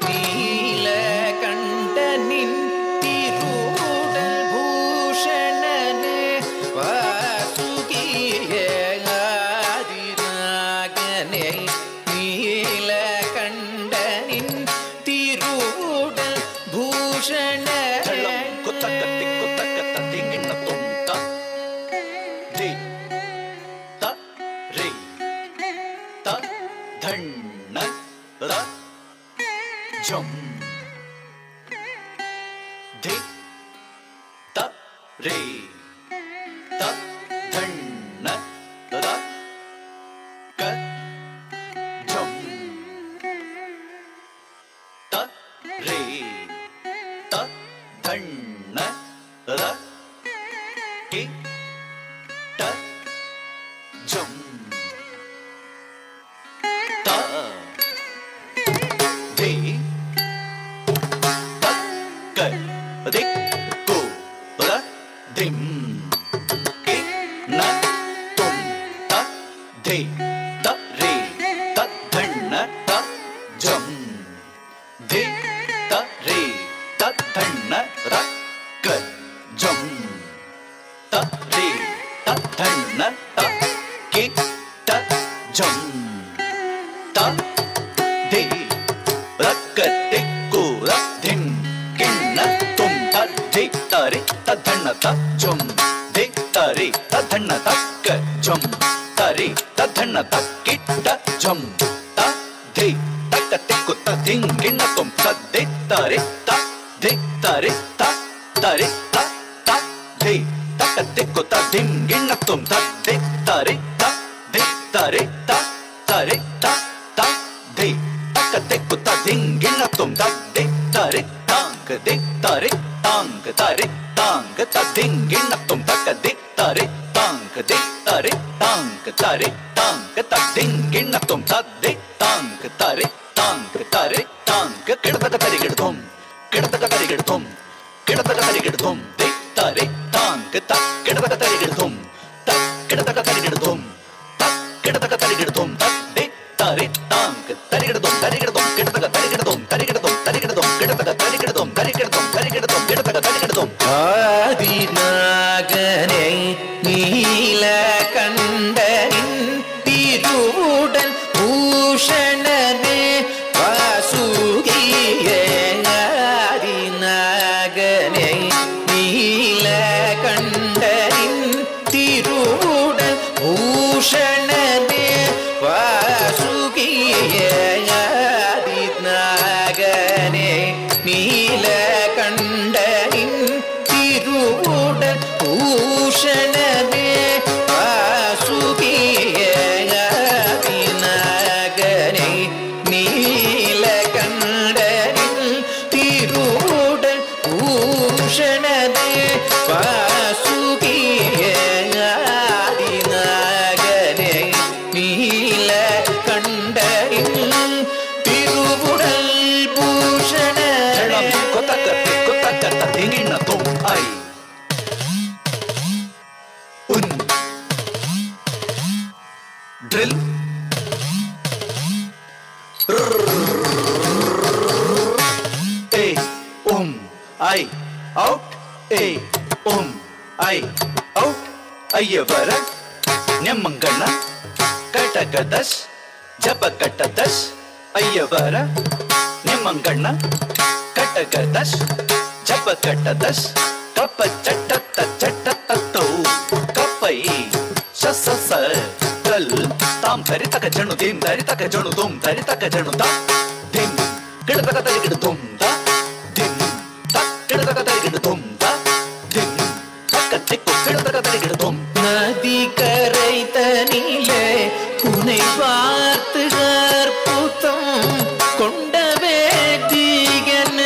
நீல கண்டனின் திருவுடல் பூஷணனே வாசுகிய ஆதிநாகனே நீல கண்டனின் திருவுடல் பூஷணனே Jum Di Ta Re Ta Dhan Na Ra Ka Jum Ta Re Ta Dhan Na Ra Ki Ta Jum Ta Di Dik Ku Ra Dim Ki Na Tum Ta Di Ta Re Ta Dhan Na Ta Jum Di Ta Re Ta Dhan Na Ra Ka Jum Ta Re Ta Dhan Na Ta Ki Ta Jum Ta Di Ra Ka Dik Ku Ra Dim Tari ta dhanna ta jum de tari ta dhanna ta ka jum tari ta dhanna ta kitta jum ta de ta ka te ku ta ding ginna tum ta de tari ta de tari ta tari ta ta de ta ka te ku ta ding ginna tum ta de tari ta de tari ta tari ta ta de ta ka te ku ta ding ginna tum ta de tari tang de tari tang tari tang ta ding ginna tum ta ka de tari tang tari tang tari tang ta ding ginna tum ta de tang tari tang kidata ka tari gidum kidata ka tari gidum kidata ka tari gidum de tari tang ta kidata ka tari gidum ta kidata ka tari gidum ta kidata ka tari gidum ta de tari tang tari gidum kidata ka tari gidum kidata ka tari gidum kidata ka tari gidum ஆதிநாகனே நீல கண்டனின் திருவுடல் பூஷணனே வாசுகிய ஆதிநாகனே நீல கண்டனின் திருவுடல் பூஷணனே வாசுகிய ஆதிநாகனே நீல கண்டனின் திருவுடல் பூஷணனே வாசுகிய ஆதிநாகனே நீல கண்டனின் திருவுடல் பூஷணனே வாசுகிய ஆதிநாகனே நீல கண்டனின் திருவுடல் பூஷணனே Ingin tum ai un drill ai out ai out ayyavara nyamangana katakadas japakatadas ayyavara nyamangana katakadas japakatadas kapachatatta chattatattu kapai sasasa kal tam taritaka janu dim taritaka janu dum taritaka janu ta dim kidaka tarigidu dum ta dim ta kidaka tarigidu dum ta dim takattikku kidaka tarigidu dum நதி கரைத்தனிலே உன்னை பார்த்து அற்புதம் கொண்ட வேதிகன்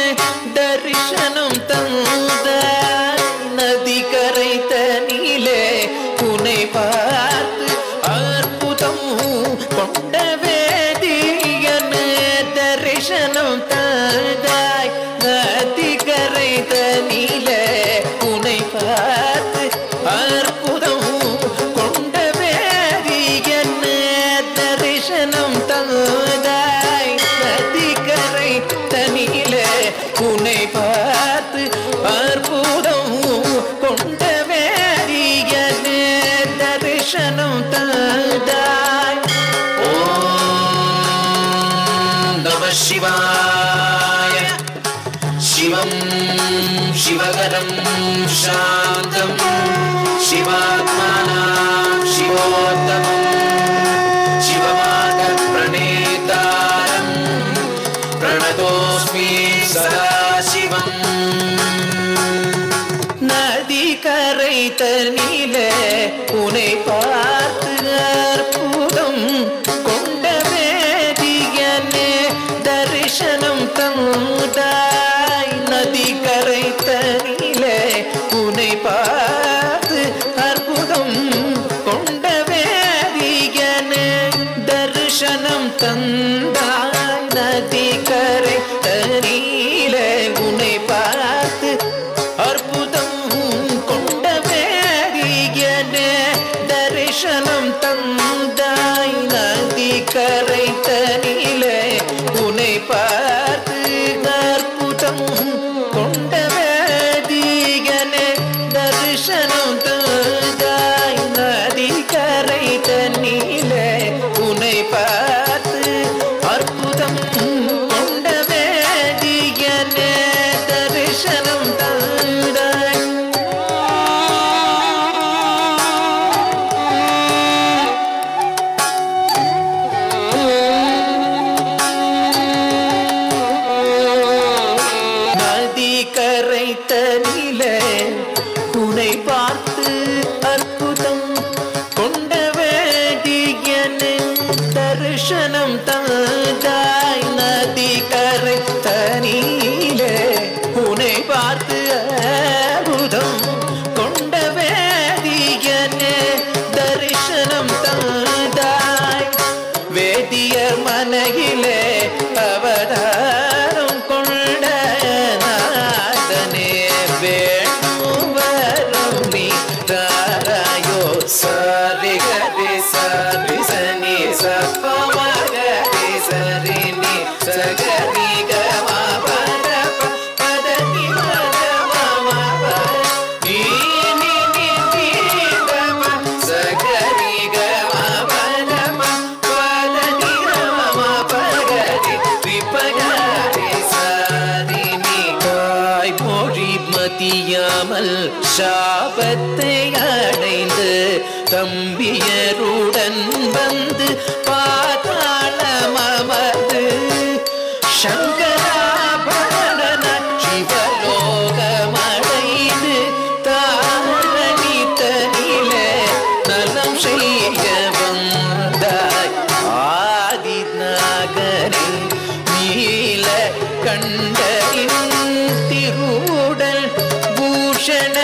தரிசனம் தந்தாய் நதி கரைத்தனிலே உன்னை பார்த்து அற்புதம் கொண்ட வேதிகன் தரிசனம் தந்தாய் நதி கரைத்தனிலே உன்னை பார்த்து அற்புதம் கொண்ட வேதிகன் தரிசனம் தந்தாய் நதி கரை शिवाय शिवं शिवकरं शान्तं शिवात्मानां शिवोत्तमं शिवमार्गप्रणेतारं प्रणतोऽस्मि सदा शिवम् நதிக்கரை தனிலே உனை பார்த்து அற்புதம் கொண்ட வேதியனே தரிசனம் தந்தாய் நதிக்கரை தனிலே உனை பார்த்து அற்புதம் கொண்ட வேதியனே தரிசனம் தந்தாய் நதிக்கரை தனிலே உனை பார்த்து அற்புதம் கொண்ட வேதியனே தரிசனம் தந்தாய் நதிக்கரை தனிலே உனை பார்த்து அற்புதம் கொண்ட வேதியனே தரிசனம் தந்தாய் நதிக்கரை தனிலே உனை பார்த்து அற்புதம் கொண்ட வேதியனே தரிசனம் நதிக்கரை தனிலே உனை பார்த்து அற்புதம் கொண்ட வேதியனே தரிசனம் தந்தாய் நதிக்கரை தனிலே உனை பார்த்து அற்புதம் கொண்ட வேதியனே தரிசனம் தந்தாய் வேதியர் மனையிலே அவதாரம் கொண்ட நாதனே வேணுவரம் நீ தாராயோ சரி கரி சரி சனி சப்பமகரி சரி நீ சகரி கமா பரப பதனி மகமம நீ நீ நீ நீதம சகரி கமா பரப பதனி மம பகரி விபகரி சரி நீ காய் மொழி மதியாமல் சாபத்தை அடைந்து தம்பியருடன் வந்து பாதாளம் அமர்ந்து சங்கராபரண சிவலோகமடைந்து தாரணி தனிலே நலம் செய்ய வந்தாய் ஆதிநாகரே நீல கண்டரின் திருவுடல் பூஷண